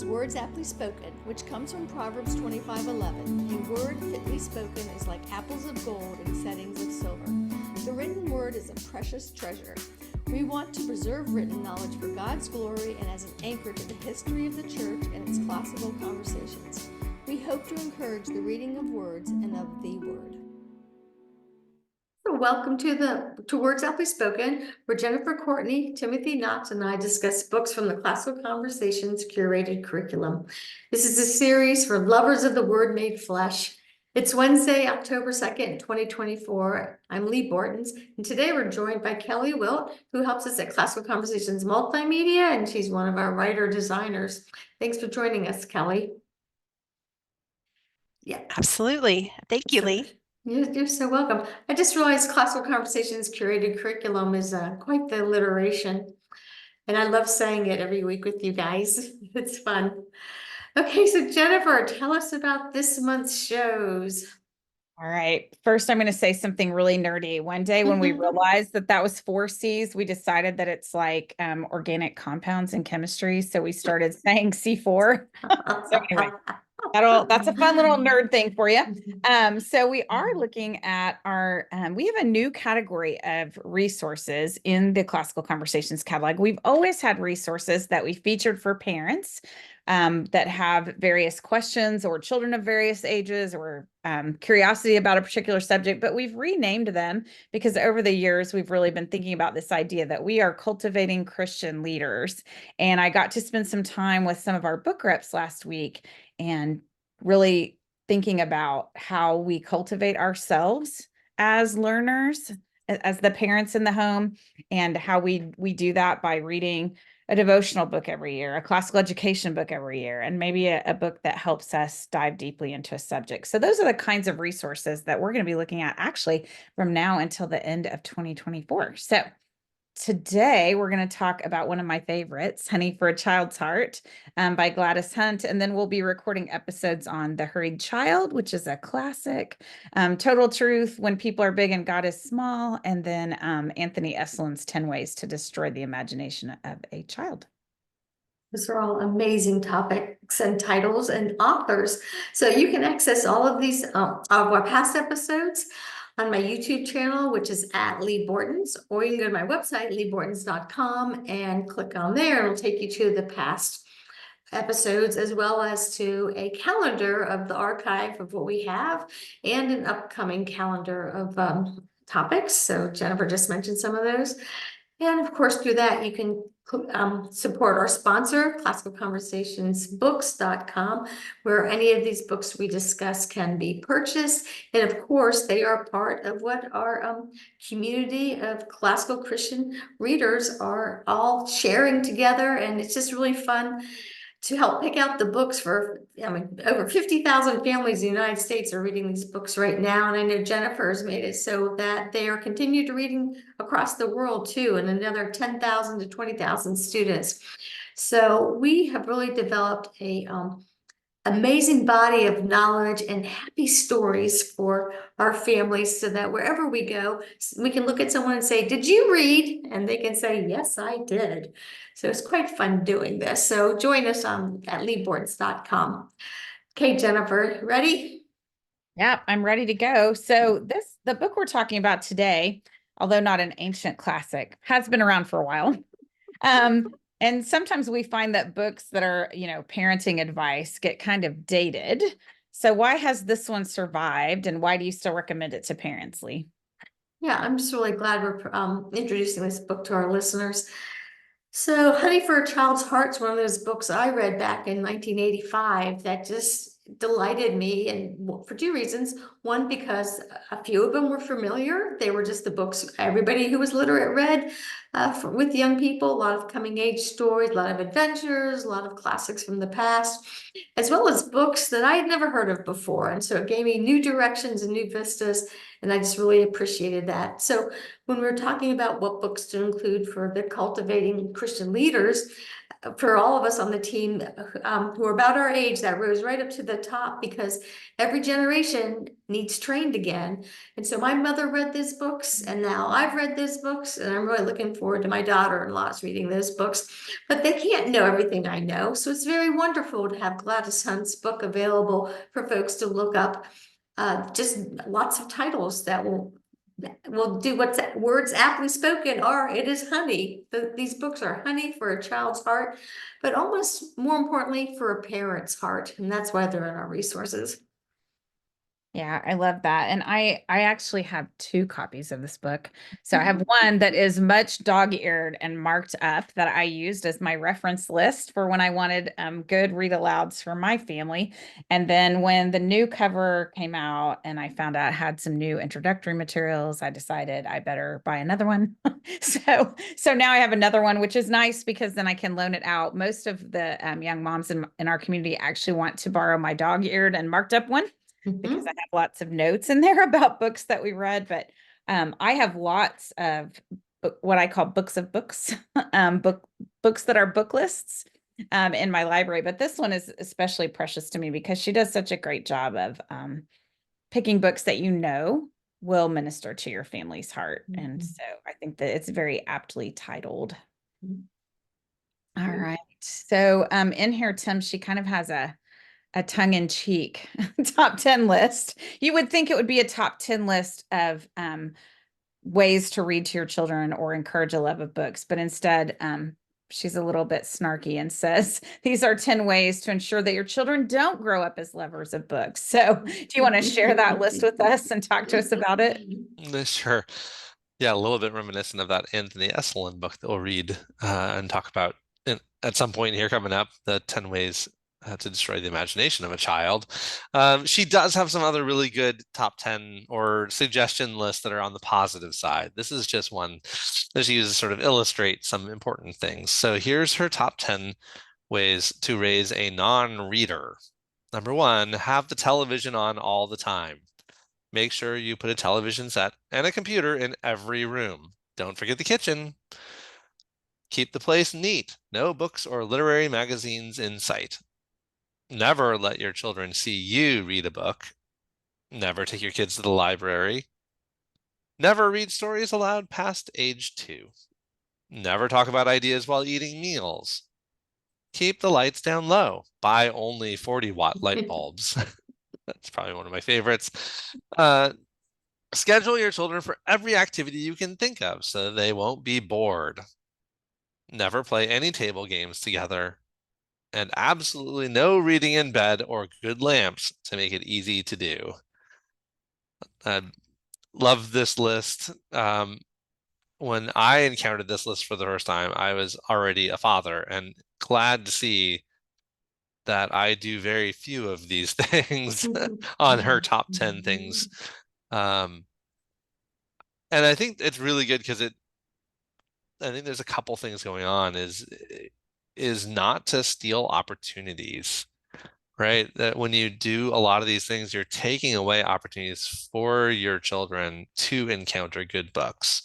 Words Aptly Spoken, which comes from Proverbs 25:11. A word fitly spoken is like apples of gold in settings of silver. The written word is a precious treasure. We want to preserve written knowledge for God's glory and as an anchor to the history of the church and its classical conversations. We hope to encourage the reading of words and of the word. Welcome to Words Aptly Spoken, where Jennifer Courtney, Timothy Knox, and I discuss books from the Classical Conversations curated curriculum. This is a series for lovers of the Word made flesh. It's Wednesday, October 2nd, 2024. I'm Lee Bortons, and today we're joined by Kelly Wilt, who helps us at Classical Conversations Multimedia, and she's one of our writer-designers. Thanks for joining us, Kelly. Yeah, absolutely. Thank you, Lee. You're so welcome. I just realized Classical Conversations curated curriculum is quite the alliteration. And I love saying it every week with you guys. It's fun. Okay, so Jennifer, tell us about this month's shows. All right. First, I'm going to say something really nerdy. One day when we realized that was 4Cs, we decided that it's like organic compounds in chemistry. So we started saying C4. So anyway, that's a fun little nerd thing for you. So we are looking at we have a new category of resources in the Classical Conversations catalog. We've always had resources that we featured for parents that have various questions or children of various ages or curiosity about a particular subject, but we've renamed them because over the years, we've really been thinking about this idea that we are cultivating Christian leaders. And I got to spend some time with some of our book reps last week and really thinking about how we cultivate ourselves as learners, as the parents in the home, and how we do that by reading a devotional book every year, a classical education book every year, and maybe a book that helps us dive deeply into a subject. So those are the kinds of resources that we're going to be looking at actually from now until the end of 2024. So today, we're going to talk about one of my favorites, Honey for a Child's Heart by Gladys Hunt. And then we'll be recording episodes on The Hurried Child, which is a classic, Total Truth, When People Are Big and God is Small, and then Anthony Eslin's 10 Ways to Destroy the Imagination of a Child. Those are all amazing topics and titles and authors. So you can access all of these of our past episodes on my YouTube channel, which is at Lee Bortons, or you can go to my website, leebortons.com, and click on there. It'll take you to the past episodes, as well as to a calendar of the archive of what we have and an upcoming calendar of topics. So Jennifer just mentioned some of those. And of course, through that, you can support our sponsor, classicalconversationsbooks.com, where any of these books we discuss can be purchased. And of course, they are part of what our community of classical Christian readers are all sharing together. And it's just really fun to help pick out the books for, over 50,000 families in the United States are reading these books right now. And I know Jennifer has made it so that they are continued to reading across the world too, and another 10,000 to 20,000 students. So we have really developed a amazing body of knowledge and happy stories for our families so that wherever we go, we can look at someone and say, "Did you read?" And they can say, "Yes, I did." So it's quite fun doing this. So join us at leebortons.com. Okay, Jennifer, ready? Yeah, I'm ready to go. So the book we're talking about today, although not an ancient classic, has been around for a while. And sometimes we find that books that are, parenting advice get kind of dated. So why has this one survived, and why do you still recommend it to parents, Lee? Yeah, I'm just really glad we're introducing this book to our listeners. So Honey for a Child's Heart is one of those books I read back in 1985 that just delighted me, and for two reasons. One, because a few of them were familiar. They were just the books everybody who was literate read with young people. A lot of coming age stories, a lot of adventures, a lot of classics from the past, as well as books that I had never heard of before. And so it gave me new directions and new vistas, and I just really appreciated that. So when we're talking about what books to include for the cultivating Christian leaders, for all of us on the team who are about our age, that rose right up to the top because every generation needs trained again. And so my mother read these books, and now I've read these books, and I'm really looking forward to my daughter-in-law's reading those books. But they can't know everything I know, so it's very wonderful to have Gladys Hunt's book available for folks to look up. Just lots of titles that will do what words aptly spoken are. It is honey. These books are honey for a child's heart, but almost more importantly for a parent's heart. And that's why they're in our resources. Yeah, I love that. And I actually have 2 copies of this book. So I have one that is much dog-eared and marked up that I used as my reference list for when I wanted good read alouds for my family. And then when the new cover came out and I found out it had some new introductory materials, I decided I better buy another one. So now I have another one, which is nice because then I can loan it out. Most of the young moms in our community actually want to borrow my dog-eared and marked up one, because I have lots of notes in there about books that we read. But I have lots of what I call books of books, books that are book lists in my library. But this one is especially precious to me because she does such a great job of picking books that will minister to your family's heart. And so I think that it's very aptly titled. All right. So in here, Tim, she kind of has a tongue-in-cheek top 10 list. You would think it would be a top 10 list of ways to read to your children or encourage a love of books, but instead she's a little bit snarky and says these are 10 ways to ensure that your children don't grow up as lovers of books. So do you want to share that list with us and talk to us about it? Sure. Yeah, a little bit reminiscent of that Anthony Esselin book that we'll read and talk about at some point here coming up, the 10 ways to destroy the imagination of a child. She does have some other really good top 10 or suggestion lists that are on the positive side. This is just one that she uses to sort of illustrate some important things. So here's her top 10 ways to raise a non-reader. Number 1, have the television on all the time. Make sure you put a television set and a computer in every room. Don't forget the kitchen. Keep the place neat. No books or literary magazines in sight. Never let your children see you read a book. Never take your kids to the library. Never read stories aloud past age 2. Never talk about ideas while eating meals. Keep the lights down low. Buy only 40-watt light bulbs. That's probably one of my favorites. Schedule your children for every activity you can think of so they won't be bored. Never play any table games together. And absolutely no reading in bed or good lamps to make it easy to do. I love this list. When I encountered this list for the first time, I was already a father and glad to see that I do very few of these things on her top 10 things. And I think it's really good because I think there's a couple things going on is not to steal opportunities, right? That when you do a lot of these things, you're taking away opportunities for your children to encounter good books.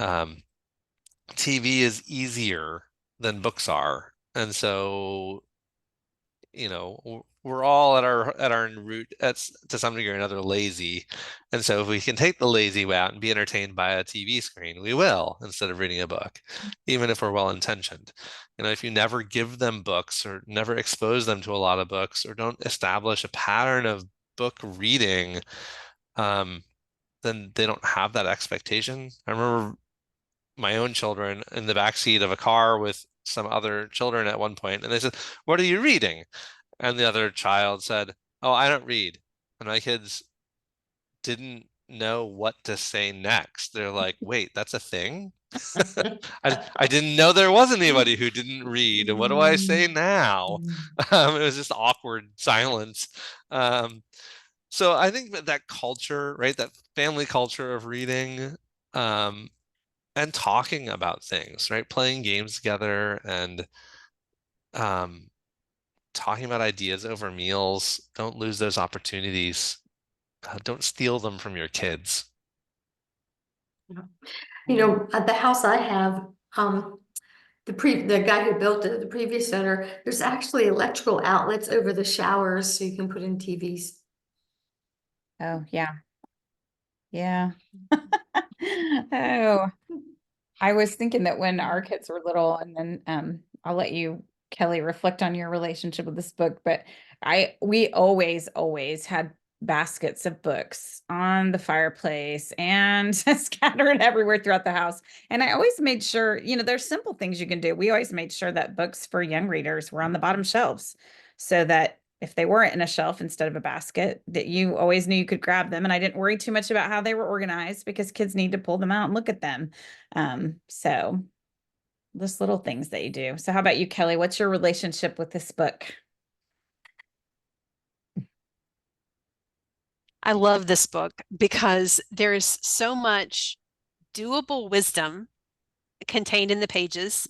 TV is easier than books are. And so, we're all at our root to some degree or another lazy. And so if we can take the lazy way out and be entertained by a TV screen, we will, instead of reading a book, even if we're well-intentioned. If you never give them books or never expose them to a lot of books or don't establish a pattern of book reading, then they don't have that expectation. I remember my own children in the backseat of a car with some other children at one point, and they said, "What are you reading?" And the other child said, "Oh, I don't read." And my kids didn't know what to say next. They're like, "Wait, that's a thing?" I didn't know there was anybody who didn't read. What do I say now? It was just awkward silence. So I think that culture, right, that family culture of reading, and talking about things, right, playing games together and talking about ideas over meals. Don't lose those opportunities. Don't steal them from your kids. At the house I have, the guy who built it, the previous owner, there's actually electrical outlets over the showers so you can put in TVs. Oh, yeah. Yeah. Oh, I was thinking that when our kids were little, and then I'll let you, Kelly, reflect on your relationship with this book, but we always had baskets of books on the fireplace and scattered everywhere throughout the house. And I always made sure, there's simple things you can do. We always made sure that books for young readers were on the bottom shelves so that if they weren't in a shelf instead of a basket, that you always knew you could grab them. And I didn't worry too much about how they were organized because kids need to pull them out and look at them. So just little things that you do. So how about you, Kelly? What's your relationship with this book? I love this book because there's so much doable wisdom contained in the pages.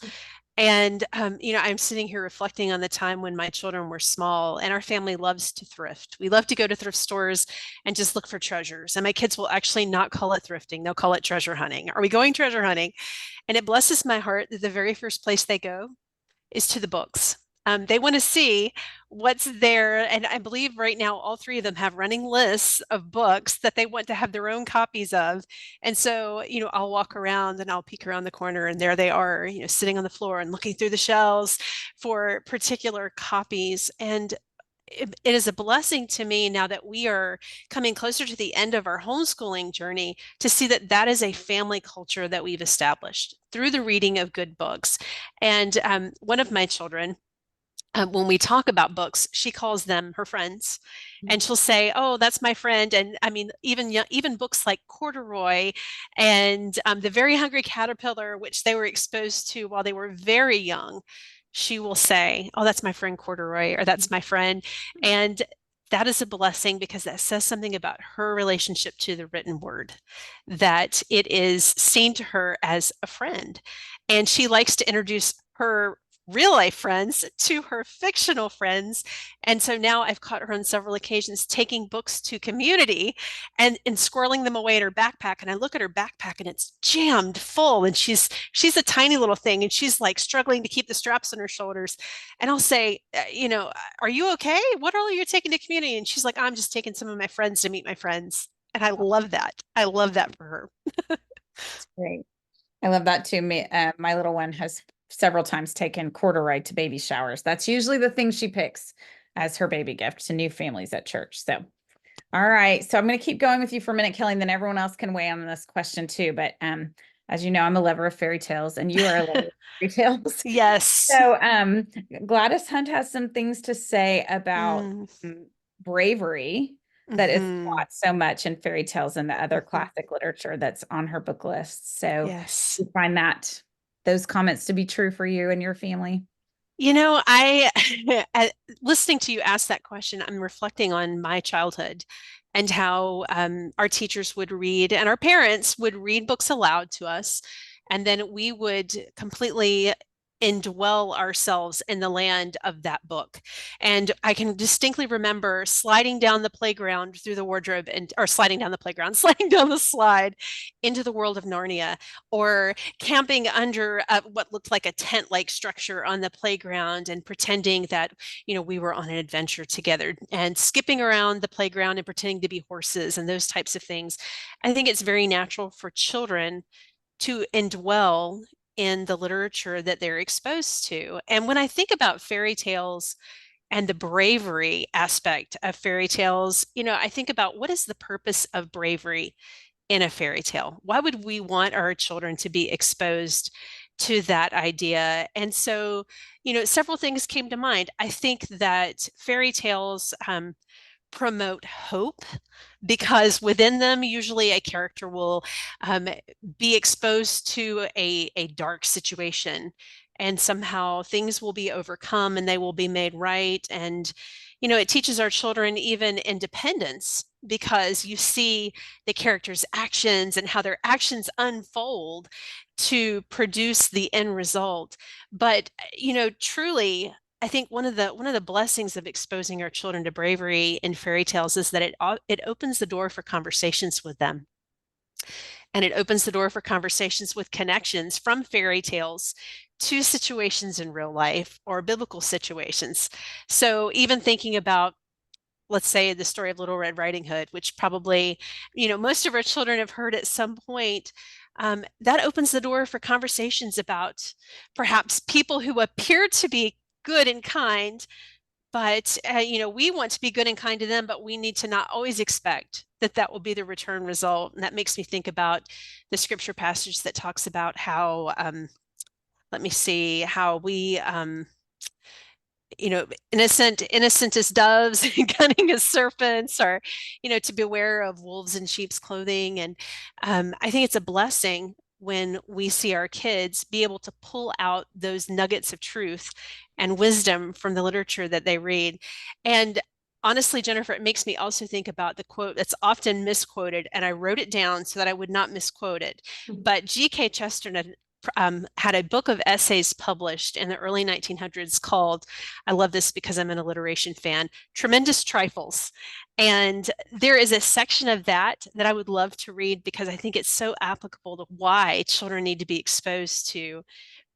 And, I'm sitting here reflecting on the time when my children were small, and our family loves to thrift. We love to go to thrift stores and just look for treasures. And my kids will actually not call it thrifting, they'll call it treasure hunting. Are we going treasure hunting? And it blesses my heart that the very first place they go is to the books. They want to see what's there. And I believe right now, all three of them have running lists of books that they want to have their own copies of. And so, I'll walk around and I'll peek around the corner, and there they are, sitting on the floor and looking through the shelves for particular copies. And it is a blessing to me now that we are coming closer to the end of our homeschooling journey to see that that is a family culture that we've established through the reading of good books. And one of my children, when we talk about books, she calls them her friends, and she'll say, "Oh, that's my friend." And I mean, even books like Corduroy and The Very Hungry Caterpillar, which they were exposed to while they were very young, she will say, "Oh, that's my friend Corduroy," or "That's my friend," and that is a blessing because that says something about her relationship to the written word, that it is seen to her as a friend, and she likes to introduce her real life friends to her fictional friends. And so now I've caught her on several occasions taking books to community and squirreling them away in her backpack. And I look at her backpack and it's jammed full. And she's a tiny little thing, and she's like struggling to keep the straps on her shoulders. And I'll say, "Are you okay? What all are you taking to community?" And she's like, "I'm just taking some of my friends to meet my friends." And I love that. I love that for her. That's great. I love that too. My little one has several times taken Corduroy to baby showers. That's usually the thing she picks as her baby gift to new families at church. So, all right. So I'm going to keep going with you for a minute, Kelly, and then everyone else can weigh on this question too. But as you know, I'm a lover of fairy tales, and you are a lover of fairy tales. Yes. So Gladys Hunt has some things to say about Mm. bravery that is Mhm. taught so much in fairy tales and the other Mhm. classic literature that's on her book list. So Yes. you find those comments to be true for you and your family? I listening to you ask that question, I'm reflecting on my childhood and how our teachers would read and our parents would read books aloud to us. And then we would completely indwell ourselves in the land of that book. And I can distinctly remember sliding down the playground through the wardrobe or sliding down the playground, sliding down the slide into the world of Narnia, or camping under what looked like a tent-like structure on the playground and pretending that we were on an adventure together, and skipping around the playground and pretending to be horses and those types of things. I think it's very natural for children to indwell in the literature that they're exposed to. And when I think about fairy tales and the bravery aspect of fairy tales, I think about what is the purpose of bravery in a fairy tale? Why would we want our children to be exposed to that idea? And so, several things came to mind. I think that fairy tales promote hope because within them, usually a character will be exposed to a dark situation, and somehow things will be overcome and they will be made right. And, it teaches our children even independence because you see the characters' actions and how their actions unfold to produce the end result. But, truly, I think one of the blessings of exposing our children to bravery in fairy tales is that it opens the door for conversations with them. and it opens the door for conversations with connections from fairy tales to situations in real life or biblical situations. So even thinking about, let's say, the story of Little Red Riding Hood, which probably, most of our children have heard at some point, that opens the door for conversations about perhaps people who appear to be good and kind, but we want to be good and kind to them, but we need to not always expect that that will be the return result. And that makes me think about the scripture passage that talks about how, let me see, how we, innocent as doves and cunning as serpents, or, to beware of wolves in sheep's clothing. And I think it's a blessing when we see our kids be able to pull out those nuggets of truth and wisdom from the literature that they read. And honestly, Jennifer, it makes me also think about the quote that's often misquoted, and I wrote it down so that I would not misquote it. But G.K. Chesterton had a book of essays published in the early 1900s called, I love this because I'm an alliteration fan, Tremendous Trifles. And there is a section of that I would love to read because I think it's so applicable to why children need to be exposed to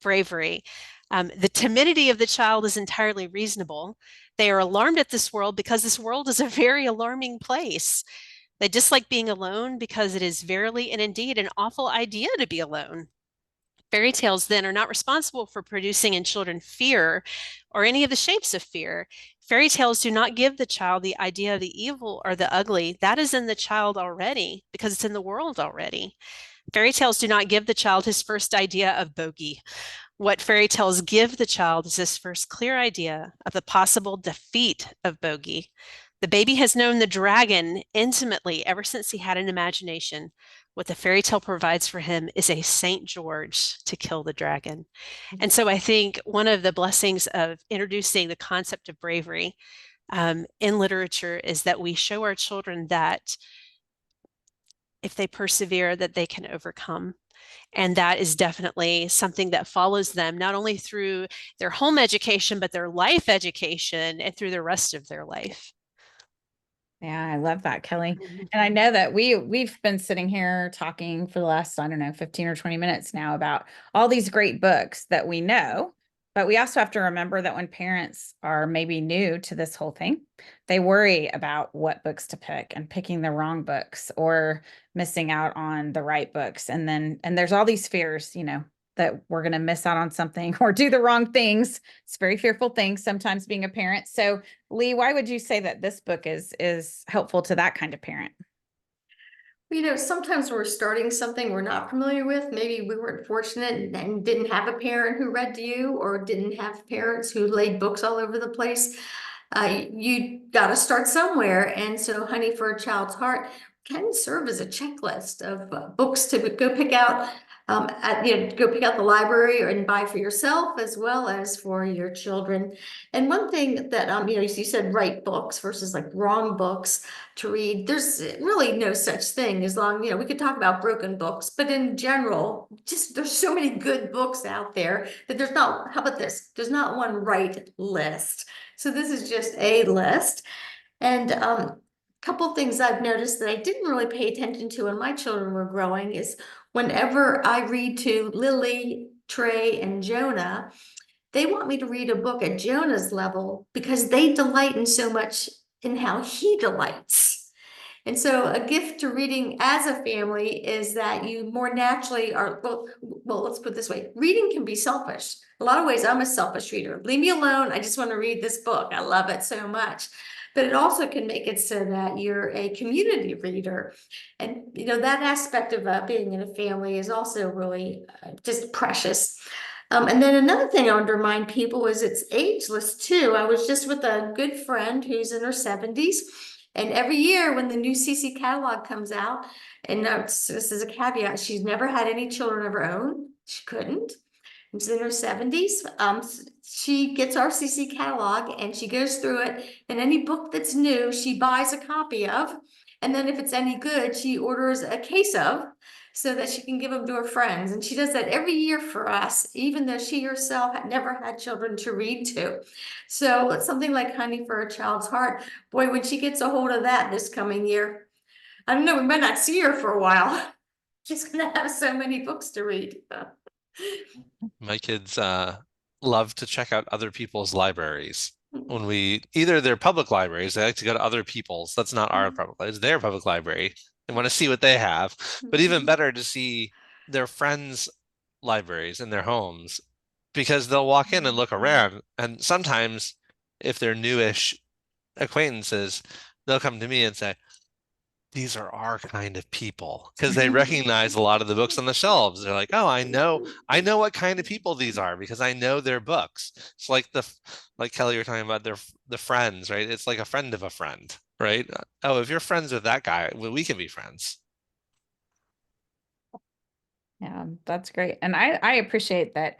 bravery. The timidity of the child is entirely reasonable. They are alarmed at this world because this world is a very alarming place. They dislike being alone because it is verily and indeed an awful idea to be alone. Fairy tales then are not responsible for producing in children fear or any of the shapes of fear. Fairy tales do not give the child the idea of the evil or the ugly. That is in the child already because it's in the world already. Fairy tales do not give the child his first idea of bogey. What fairy tales give the child is his first clear idea of the possible defeat of bogey. The baby has known the dragon intimately ever since he had an imagination. What the fairy tale provides for him is a St. George to kill the dragon. And so I think one of the blessings of introducing the concept of bravery in literature is that we show our children that if they persevere, that they can overcome. And that is definitely something that follows them, not only through their home education, but their life education and through the rest of their life. Yeah, I love that, Kelly. And I know that we've been sitting here talking for the last, I don't know, 15 or 20 minutes now about all these great books that we know, but we also have to remember that when parents are maybe new to this whole thing, they worry about what books to pick and picking the wrong books or missing out on the right books. And there's all these fears, that we're going to miss out on something or do the wrong things. It's a very fearful thing sometimes being a parent. So Lee, why would you say that this book is helpful to that kind of parent? Sometimes we're starting something we're not familiar with. Maybe we weren't fortunate and didn't have a parent who read to you, or didn't have parents who laid books all over the place. You got to start somewhere. And so Honey for a Child's Heart can serve as a checklist of books to go pick out go pick out the library and buy for yourself as well as for your children. And one thing that you said right books versus like wrong books to read. There's really no such thing as long, we could talk about broken books, but in general, just there's so many good books out there that there's not, how about this? There's not one right list. So this is just a list. And couple things I've noticed that I didn't really pay attention to when my children were growing is whenever I read to Lily, Trey, and Jonah, they want me to read a book at Jonah's level because they delight in so much in how he delights. And so a gift to reading as a family is that you more naturally are, well, let's put it this way. Reading can be selfish. A lot of ways I'm a selfish reader. Leave me alone. I just want to read this book. I love it so much. But it also can make it so that you're a community reader. And, that aspect of being in a family is also really just precious. And then another thing I want to remind people is it's ageless too. I was just with a good friend who's in her 70s. And every year when the new CC catalog comes out, and this is a caveat, she's never had any children of her own. She couldn't. She's in her 70s. She gets our CC catalog and she goes through it. And any book that's new, she buys a copy of. And then if it's any good, she orders a case of so that she can give them to her friends. And she does that every year for us, even though she herself had never had children to read to. So it's something like Honey for a Child's Heart. Boy, when she gets a hold of that this coming year, I don't know, we might not see her for a while. She's gonna have so many books to read. My kids love to check out other people's libraries. When either they're public libraries, they like to go to other people's. That's not our public library, it's their public library. They want to see what they have. But even better to see their friends' libraries in their homes, because they'll walk in and look around. And sometimes, if they're newish acquaintances, they'll come to me and say, these are our kind of people, because they recognize a lot of the books on the shelves. They're like, oh, I know what kind of people these are because I know their books. It's like like Kelly, you're talking about the friends, right? It's like a friend of a friend, right? Oh, if you're friends with that guy, well, we can be friends. Yeah, that's great. And I appreciate that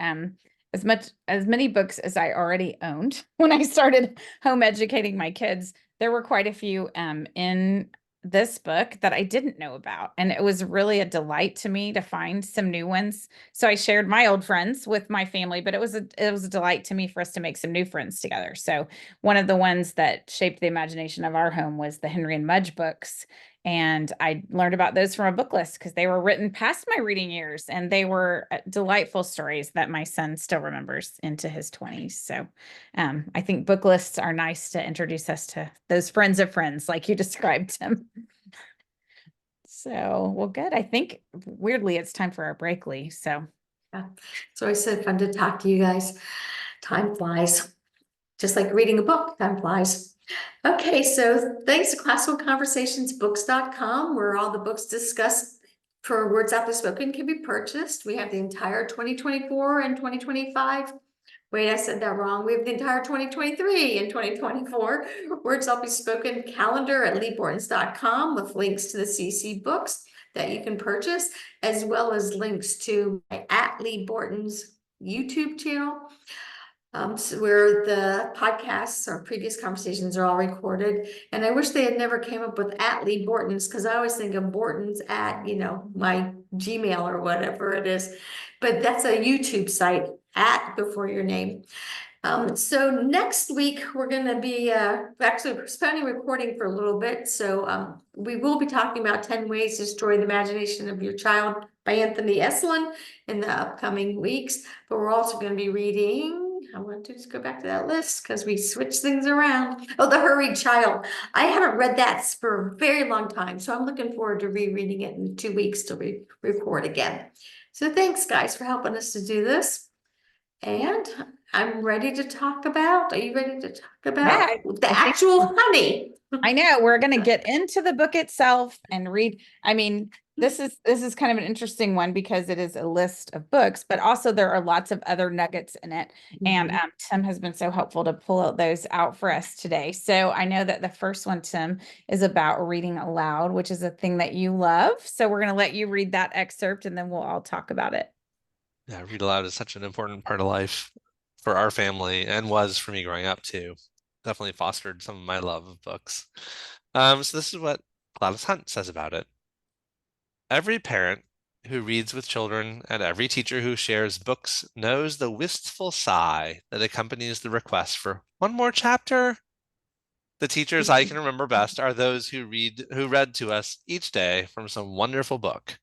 as many books as I already owned when I started home educating my kids, there were quite a few in this book that I didn't know about. And it was really a delight to me to find some new ones. So I shared my old friends with my family, but it was a delight to me for us to make some new friends together. So one of the ones that shaped the imagination of our home was the Henry and Mudge books. And I learned about those from a book list because they were written past my reading years, and they were delightful stories that my son still remembers into his 20s. So I think book lists are nice to introduce us to those friends of friends, like you described them. So, well, good. I think weirdly it's time for our break, Lee. So Yeah, it's always so fun to talk to you guys. Time flies. Just like reading a book, time flies. Okay, so thanks to classicalconversationsbooks.com, where all the books discussed for Words Aptly Spoken can be purchased. We have the entire 2024 and 2025. Wait, I said that wrong. We have the entire 2023 and 2024 Words Aptly Spoken calendar at leebortons.com with links to the CC books that you can purchase, as well as links to my at Lee Borton's YouTube channel. So where the podcasts or previous conversations are all recorded. And I wish they had never came up with at Lee Borton's, because I always think of Borton's at, my Gmail or whatever it is. But that's a YouTube site, at before your name. So next week, we're going to be actually postponing recording for a little bit. So we will be talking about 10 Ways to Destroy the Imagination of Your Child by Anthony Eslin in the upcoming weeks. But we're also going to be reading, I want to just go back to that list because we switched things around. Oh, The Hurried Child. I haven't read that for a very long time, so I'm looking forward to rereading it in 2 weeks to record again. So thanks, guys, for helping us to do this. And I'm ready to talk about, are you ready to talk about the actual honey? I know we're going to get into the book itself and read. I mean, this is kind of an interesting one because it is a list of books, but also there are lots of other nuggets in it. And Tim has been so helpful to pull those out for us today. So I know that the first one, Tim, is about reading aloud, which is a thing that you love. So we're going to let you read that excerpt and then we'll all talk about it. Yeah, read aloud is such an important part of life for our family, and was for me growing up too. Definitely fostered some of my love of books. So this is what Gladys Hunt says about it. Every parent who reads with children and every teacher who shares books knows the wistful sigh that accompanies the request for one more chapter. The teachers I can remember best are those who read to us each day from some wonderful book.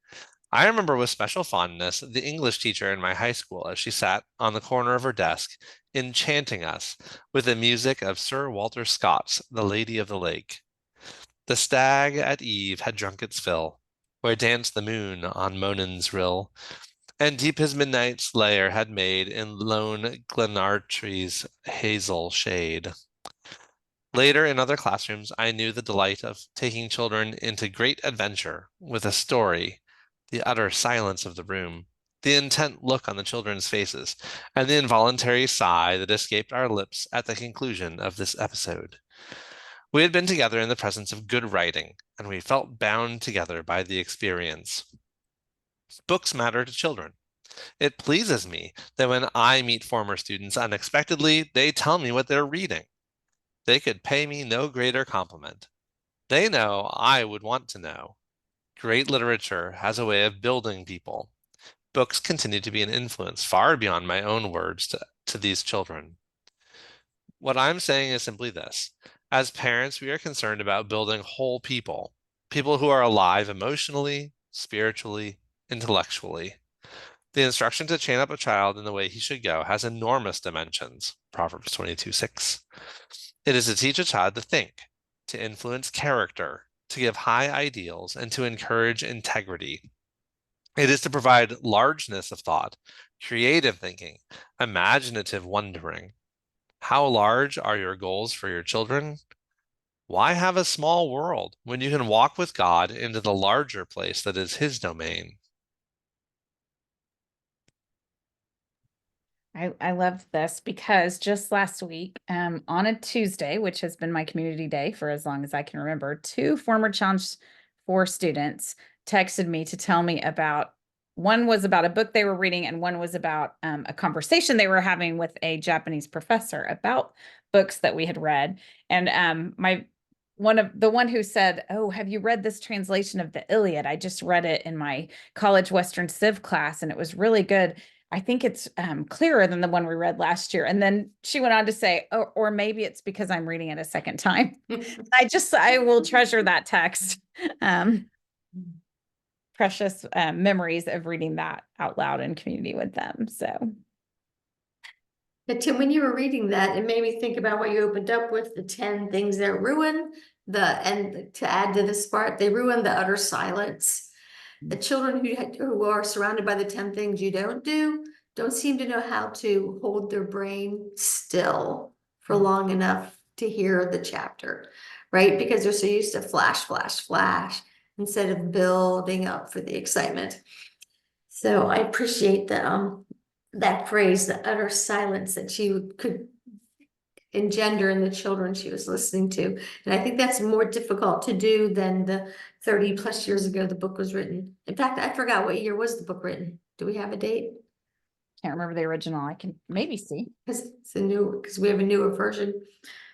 I remember with special fondness the English teacher in my high school as she sat on the corner of her desk, enchanting us with the music of Sir Walter Scott's The Lady of the Lake. The stag at eve had drunk its fill, where danced the moon on Monan's rill, and deep his midnight's lair had made in lone Glenartree's hazel shade. Later, in other classrooms, I knew the delight of taking children into great adventure with a story, the utter silence of the room, the intent look on the children's faces, and the involuntary sigh that escaped our lips at the conclusion of this episode. We had been together in the presence of good writing, and we felt bound together by the experience. Books matter to children. It pleases me that when I meet former students unexpectedly, they tell me what they're reading. They could pay me no greater compliment. They know I would want to know. Great literature has a way of building people. Books continue to be an influence far beyond my own words to these children. What I'm saying is simply this. As parents, we are concerned about building whole people, people who are alive emotionally, spiritually, intellectually. The instruction to train up a child in the way he should go has enormous dimensions, Proverbs 22:6. It is to teach a child to think, to influence character, to give high ideals, and to encourage integrity. It is to provide largeness of thought, creative thinking, imaginative wondering. How large are your goals for your children? Why have a small world when you can walk with God into the larger place that is his domain? I love this because just last week, on a Tuesday, which has been my community day for as long as I can remember, two former Challenge 4 students texted me to tell me about, one was about a book they were reading, and one was about a conversation they were having with a Japanese professor about books that we had read. And one who said, "Oh, have you read this translation of the Iliad? I just read it in my college Western Civ class, and it was really good. I think it's clearer than the one we read last year." And then she went on to say, "Oh, or maybe it's because I'm reading it a second time." I will treasure that text. Um, Precious memories of reading that out loud in community with them. So, But Tim, when you were reading that, it made me think about what you opened up with, the 10 things that ruin and to add to this part, they ruin the utter silence. The children who are surrounded by the 10 things you don't seem to know how to hold their brain still for long enough to hear the chapter, right? Because they're so used to flash, flash, flash instead of building up for the excitement. So I appreciate that phrase, the utter silence that she could engender in the children she was listening to. And I think that's more difficult to do than the 30 plus years ago the book was written. In fact, I forgot what year was the book written. Do we have a date? can't remember the original. I can maybe see Because we have a newer version.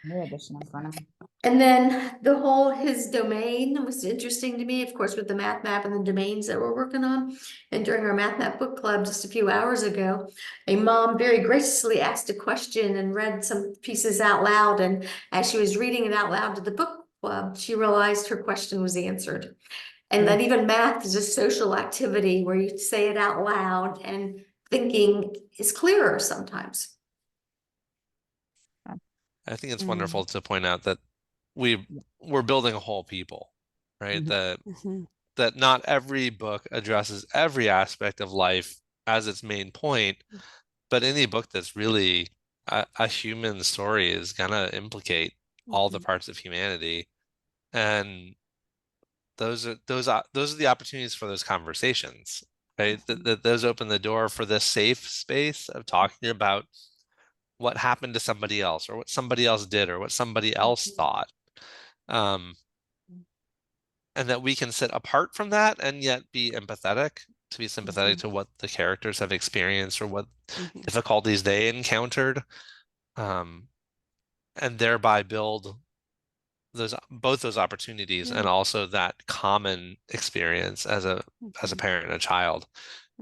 new edition in front of me. And then the whole his domain was interesting to me, of course, with the math map and the domains that we're working on. And during our math map book club just a few hours ago, a mom very graciously asked a question and read some pieces out loud. And as she was reading it out loud to the book club, she realized her question was answered. And that even math is a social activity where you say it out loud and thinking is clearer sometimes. I think it's wonderful to point out that we're building a whole people, right? That not every book addresses every aspect of life as its main point, but any book that's really a human story is gonna implicate all the parts of humanity, and those are the opportunities for those conversations, right? That those open the door for this safe space of talking about what happened to somebody else, or what somebody else did, or what somebody else thought. And that we can sit apart from that and yet be empathetic, to be sympathetic to what the characters have experienced or what difficulties they encountered, and thereby build both those opportunities and also that common experience as a parent and a child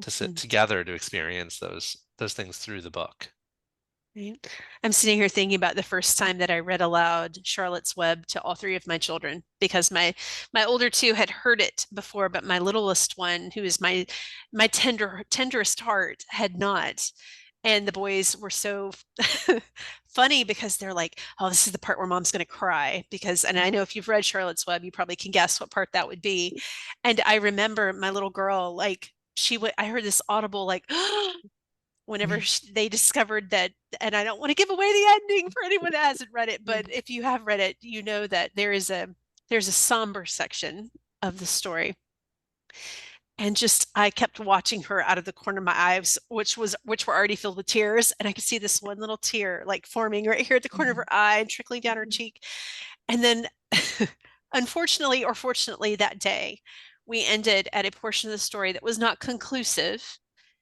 to sit together to experience those things through the book. Right. I'm sitting here thinking about the first time that I read aloud Charlotte's Web to all three of my children, because my older two had heard it before, but my littlest one, who is my tenderest heart, had not. And the boys were so funny because they're like, "Oh, this is the part where mom's going to cry." And I know if you've read Charlotte's Web, you probably can guess what part that would be. And I remember my little girl, like I heard this audible, like, whenever they discovered that, and I don't want to give away the ending for anyone that hasn't read it, but if you have read it, you know that there's a somber section of the story. And just I kept watching her out of the corner of my eyes, which were already filled with tears, and I could see this one little tear like forming right here at the corner of her eye and trickling down her cheek. And then unfortunately or fortunately that day, we ended at a portion of the story that was not conclusive,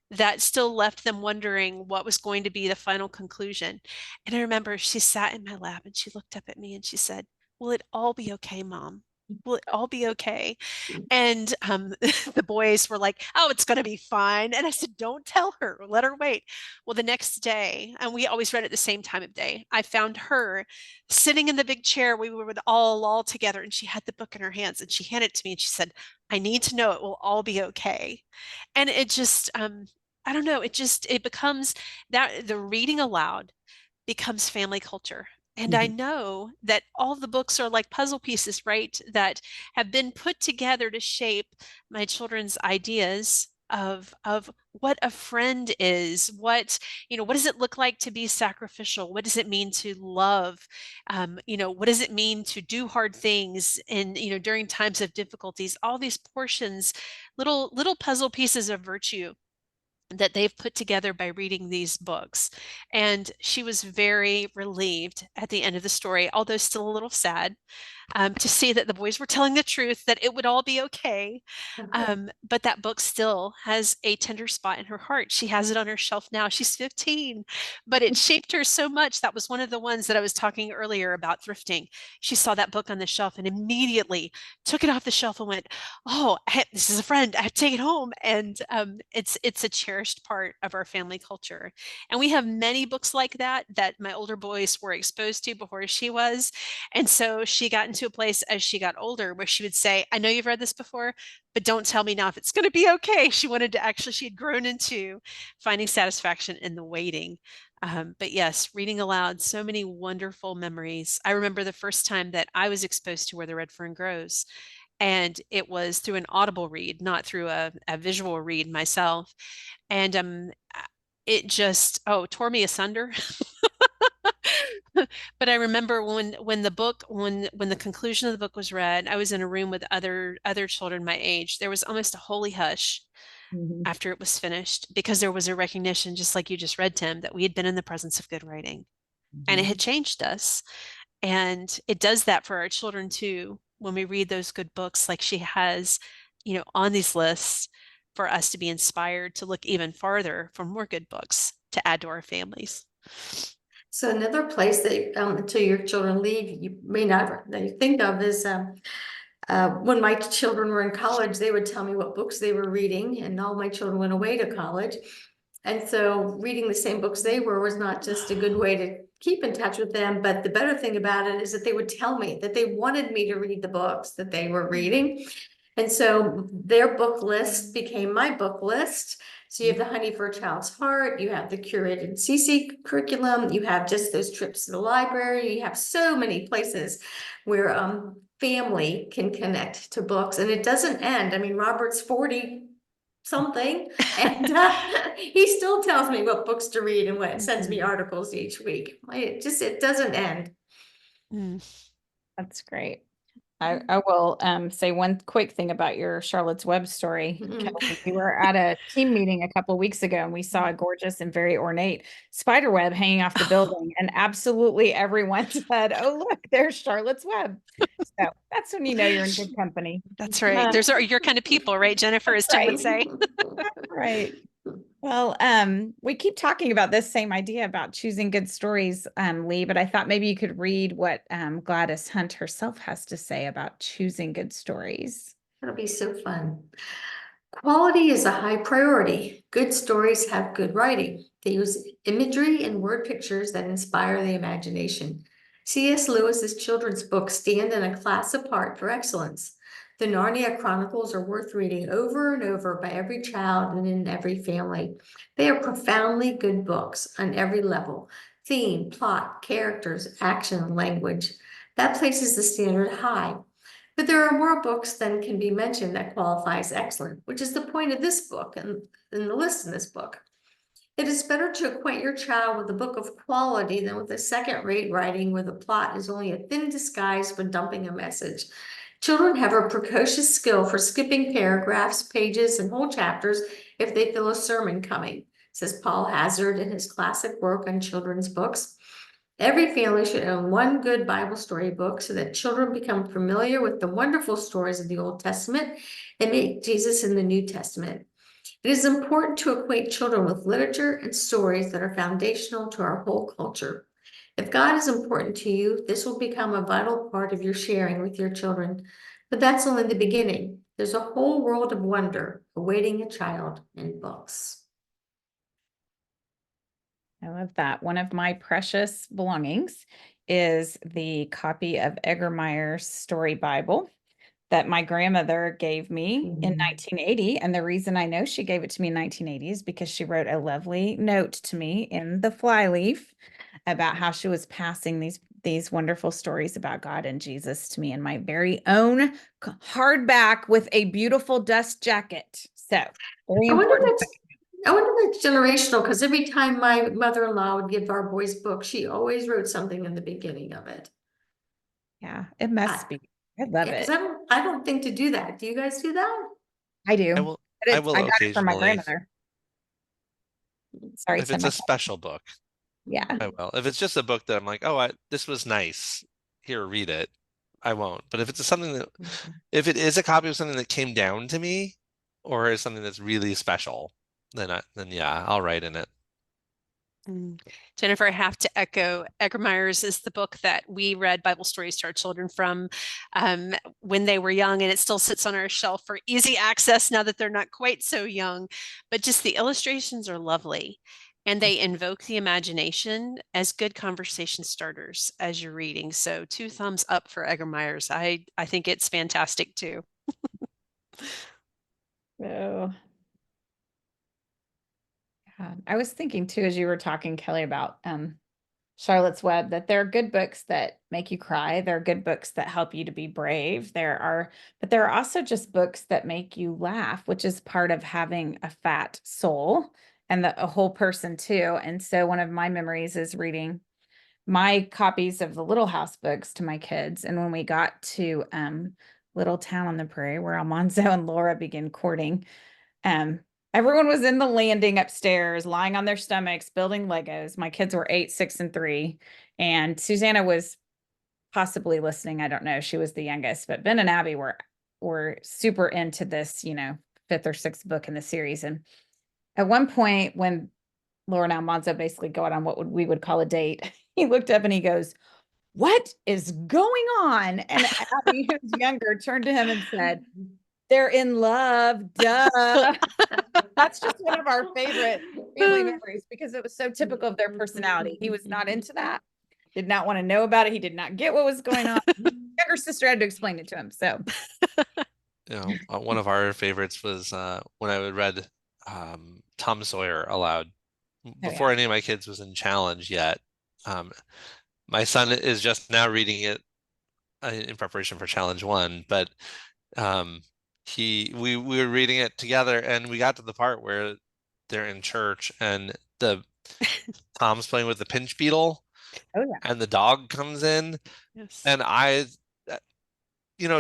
that still left them wondering what was going to be the final conclusion. And I remember she sat in my lap and she looked up at me and she said, "Will it all be okay, Mom?" Will it all be okay? And the boys were like, oh, it's going to be fine. And I said, don't tell her, let her wait. Well, the next day, and we always read at the same time of day, I found her sitting in the big chair. We were all together, and she had the book in her hands, and she handed it to me and she said, I need to know it will all be okay. And it just, I don't know, it becomes that the reading aloud becomes family culture. And I Mhm. know that all the books are like puzzle pieces, right? That have been put together to shape my children's ideas of what a friend is, what does it look like to be sacrificial? What does it mean to love? What does it mean to do hard things in, during times of difficulties? All these portions, little puzzle pieces of virtue that they've put together by reading these books. And she was very relieved at the end of the story, although still a little sad, to see that the boys were telling the truth, that it would all be okay. But that book still has a tender spot in her heart. She has it on her shelf now. She's 15, but it shaped her so much. That was one of the ones that I was talking earlier about thrifting. She saw that book on the shelf and immediately took it off the shelf and went, "Oh, this is a friend. I have to take it home." And it's a cherished part of our family culture. And we have many books like that my older boys were exposed to before she was. And so she got into a place as she got older where she would say, I know you've read this before, but don't tell me now if it's going to be okay. She wanted to actually, she had grown into finding satisfaction in the waiting. But yes, reading aloud, so many wonderful memories. I remember the first time that I was exposed to Where the Red Fern Grows, and it was through an audible read, not through a visual read myself. And it just, tore me asunder. But I remember when the conclusion of the book was read, I was in a room with other children my age. There was almost a holy hush Mhm. after it was finished because there was a recognition, just like you just read, Tim, that we had been in the presence of good writing and it Mhm. had changed us. And it does that for our children too when we read those good books like she has, on these lists, for us to be inspired to look even farther for more good books to add to our families. So another place that until your children leave, you may not that you think of is when my children were in college, they would tell me what books they were reading, and all my children went away to college. And so reading the same books they were was not just a good way to keep in touch with them, but the better thing about it is that they would tell me that they wanted me to read the books that they were reading. And so their book list became my book list. So you have the Honey for a Child's Heart, you have the curated CC curriculum, you have just those trips to the library, you have so many places where family can connect to books, and it doesn't end. I mean, Robert's 40 something, and he still tells me what books to read and what sends me articles each week. It doesn't end. Mm. That's great. I will say one quick thing about your Charlotte's Web story, Kelly. We were at a team meeting a couple weeks ago and we saw a gorgeous and very ornate spider web hanging off the building, and absolutely everyone said, "Oh, look, there's Charlotte's Web." So that's when you know you're in good company. That's right. There's your kind of people, right, Jennifer, as Tim would say. Right. Well, we keep talking about this same idea about choosing good stories, Lee, but I thought maybe you could read what Gladys Hunt herself has to say about choosing good stories. That'll be so fun. Quality is a high priority. Good stories have good writing. They use imagery and word pictures that inspire the imagination. C.S. Lewis's children's books stand in a class apart for excellence. The Narnia Chronicles are worth reading over and over by every child and in every family. They are profoundly good books on every level: theme, plot, characters, action, language. That places the standard high. But there are more books than can be mentioned that qualify as excellent, which is the point of this book and the list in this book. It is better to acquaint your child with a book of quality than with a second-rate writing where the plot is only a thin disguise for dumping a message. Children have a precocious skill for skipping paragraphs, pages, and whole chapters if they feel a sermon coming, says Paul Hazard in his classic work on children's books. Every family should own one good Bible story book so that children become familiar with the wonderful stories of the Old Testament and meet Jesus in the New Testament. It is important to acquaint children with literature and stories that are foundational to our whole culture. If God is important to you, this will become a vital part of your sharing with your children. But that's only the beginning. There's a whole world of wonder awaiting a child in books. I love that. One of my precious belongings is the copy of Eggermeyer's Story Bible that my grandmother gave me in 1980. And the reason I know she gave it to me in 1980 is because she wrote a lovely note to me in the flyleaf about how she was passing these wonderful stories about God and Jesus to me in my very own hardback with a beautiful dust jacket. So very I wonder if important. that's, I wonder if it's generational, because every time my mother-in-law would give our boys books, she always wrote something in the beginning of it. Yeah, it must be. I love Yeah, because it. I don't think to do that. Do you guys do that? I do. I will But I I will got it from my occasionally, grandmother. Sorry, if it's Tim. a special book, Yeah. I will. If it's just a book that I'm like, oh, this was nice, here, read it, I won't. But if it's something that, if it is a copy of something that came down to me, or is something that's really special, then yeah, I'll write in it. Jennifer, I have to echo, Eggermeyer's is the book that we read Bible stories to our children from when they were young, and it still sits on our shelf for easy access now that they're not quite so young. But just the illustrations are lovely, and they invoke the imagination as good conversation starters as you're reading. So 2 thumbs up for Eggermeyer's. I think it's fantastic too. So yeah. I was thinking too, as you were talking, Kelly, about Charlotte's Web, that there are good books that make you cry. There are good books that help you to be brave. But there are also just books that make you laugh, which is part of having a fat soul and a whole person too. And so one of my memories is reading my copies of the Little House books to my kids. And when we got to Little Town on the Prairie, where Almanzo and Laura begin courting, um, everyone was in the landing upstairs, lying on their stomachs, building Legos. My kids were 8, 6, and 3. And Susanna was possibly listening. I don't know. She was the youngest, but Ben and Abby were super into this, 5th or 6th book in the series. And at one point, when Laura and Almanzo basically go out on what we would call a date, he looked up and he goes, "What is going on?" And Abby, who's younger, turned to him and said, "They're in love, duh." That's just one of our favorite family memories because it was so typical of their personality. He was not into that, did not want to know about it. He did not get what was going on. Younger sister had to explain it to him. So, One of our favorites was when I would read Tom Sawyer aloud before any of my kids was in challenge yet. My son is just now reading it in preparation for challenge 1, but we were reading it together, and we got to the part where they're in church and Tom's playing with the pinch beetle. Oh yeah. And the dog comes in. Yes. And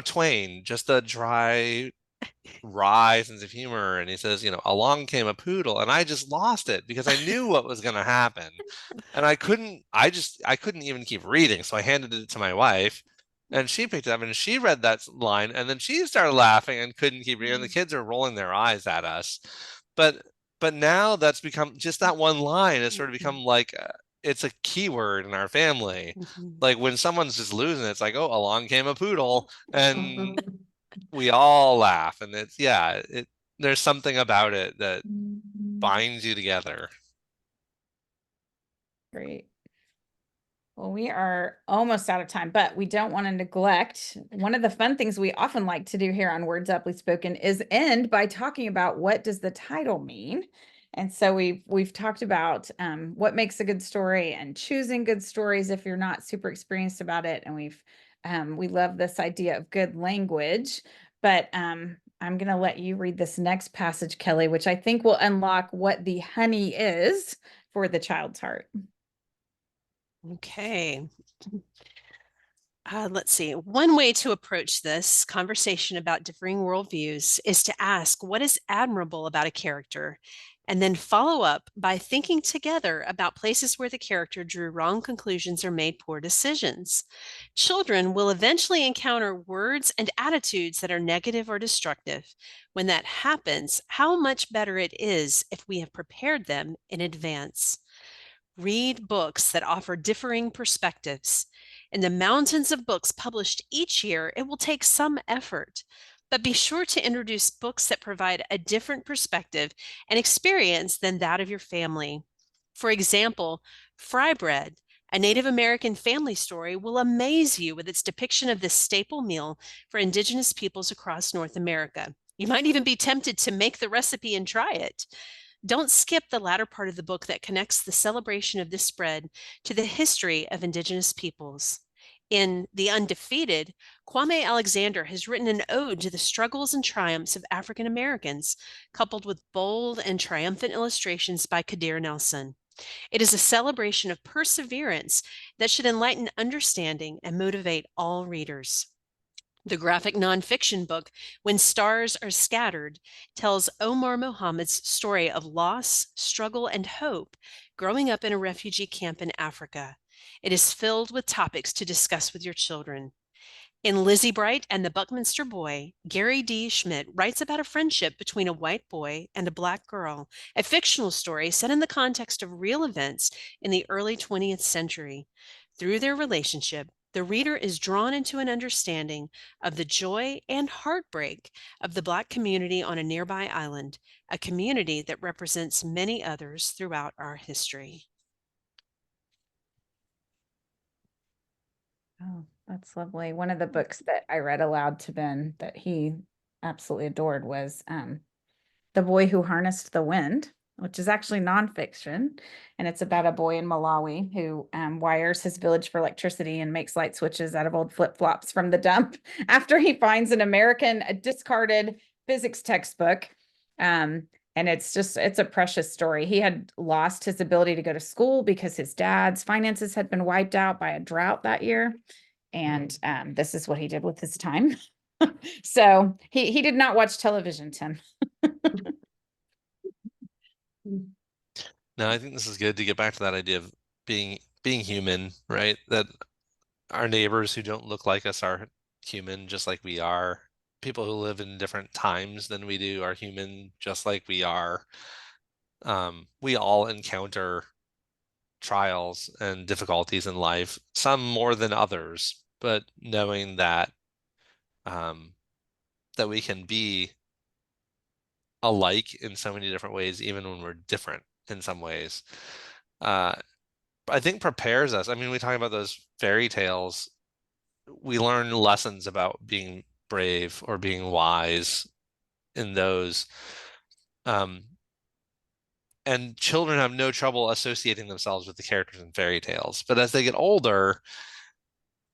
Twain, just a dry, wry sense of humor. And he says, along came a poodle, and I just lost it because I knew what was going to happen. And I couldn't even keep reading. So I handed it to my wife, and she picked it up and she read that line, and then she started laughing and couldn't keep reading. And the kids are rolling their eyes at us. But now that's become, just that one line has sort of become like, it's a keyword in our family. Like when someone's just losing it, it's like, oh, along came a poodle, and we all laugh. And there's something about it that binds you together. Great. Well, we are almost out of time, but we don't want to neglect. One of the fun things we often like to do here on Words Aptly Spoken is end by talking about what does the title mean. And so we've talked about what makes a good story and choosing good stories if you're not super experienced about it. And we love this idea of good language. But I'm going to let you read this next passage, Kelly, which I think will unlock what the honey is for the child's heart. Okay. Let's see. One way to approach this conversation about differing worldviews is to ask what is admirable about a character, and then follow up by thinking together about places where the character drew wrong conclusions or made poor decisions. Children will eventually encounter words and attitudes that are negative or destructive. When that happens, how much better it is if we have prepared them in advance. Read books that offer differing perspectives. In the mountains of books published each year, it will take some effort, but be sure to introduce books that provide a different perspective and experience than that of your family. For example, Fry Bread, a Native American family story, will amaze you with its depiction of this staple meal for Indigenous peoples across North America. You might even be tempted to make the recipe and try it. Don't skip the latter part of the book that connects the celebration of this bread to the history of Indigenous peoples. In The Undefeated, Kwame Alexander has written an ode to the struggles and triumphs of African Americans, coupled with bold and triumphant illustrations by Kadir Nelson. It is a celebration of perseverance that should enlighten understanding and motivate all readers. The graphic nonfiction book, When Stars Are Scattered, tells Omar Mohammed's story of loss, struggle, and hope growing up in a refugee camp in Africa. It is filled with topics to discuss with your children. In Lizzie Bright and the Buckminster Boy, Gary D. Schmidt writes about a friendship between a white boy and a black girl, a fictional story set in the context of real events in the early 20th century. Through their relationship, the reader is drawn into an understanding of the joy and heartbreak of the Black community on a nearby island, a community that represents many others throughout our history. Oh, that's lovely. One of the books that I read aloud to Ben that he absolutely adored was The Boy Who Harnessed the Wind, which is actually nonfiction. And it's about a boy in Malawi who wires his village for electricity and makes light switches out of old flip-flops from the dump after he finds an American discarded physics textbook. And it's a precious story. He had lost his ability to go to school because his dad's finances had been wiped out by a drought that year. And this is what he did with his time. So he did not watch television, Tim. No, I think this is good to get back to that idea of being human, right? That our neighbors who don't look like us are human just like we are. People who live in different times than we do are human just like we are. We all encounter trials and difficulties in life, some more than others, but knowing that that we can be alike in so many different ways, even when we're different in some ways, I think prepares us. I mean, we talk about those fairy tales, we learn lessons about being brave or being wise in those. And children have no trouble associating themselves with the characters in fairy tales. But as they get older,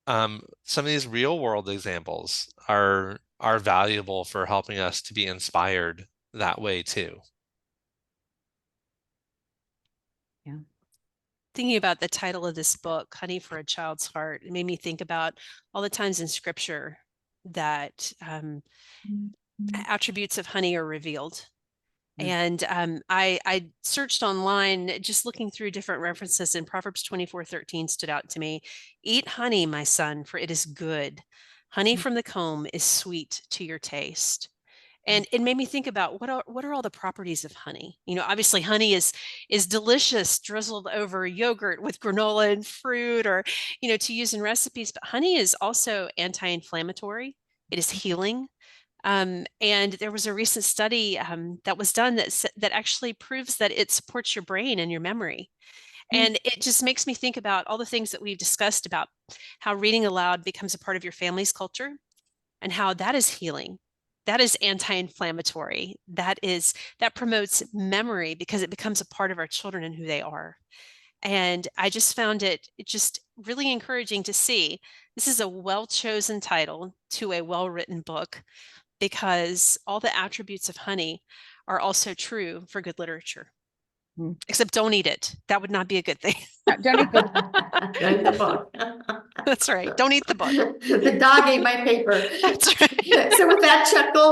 some of these real world examples are valuable for helping us to be inspired that way too. Yeah. Thinking about the title of this book, Honey for a Child's Heart, it made me think about all the times in scripture that attributes of honey are revealed. And I searched online, just looking through different references, and Proverbs 24:13 stood out to me. Eat honey, my son, for it is good. Honey from the comb is sweet to your taste. And it made me think about what are all the properties of honey? You know, obviously honey is delicious, drizzled over yogurt with granola and fruit, or, you know, to use in recipes. But honey is also anti-inflammatory. It is healing. And there was a recent study that was done that actually proves that it supports your brain and your memory. And it just makes me think about all the things that we've discussed about how reading aloud becomes a part of your family's culture and how that is healing. That is anti-inflammatory. That promotes memory because it becomes a part of our children and who they are. And I just found it just really encouraging to see this is a well-chosen title to a well-written book, because all the attributes of honey are also true for good literature. Except don't eat it. That would not be a good thing. Don't eat Don't eat the book. That's right. Don't eat the book. The dog ate my paper. That's right. So with that chuckle,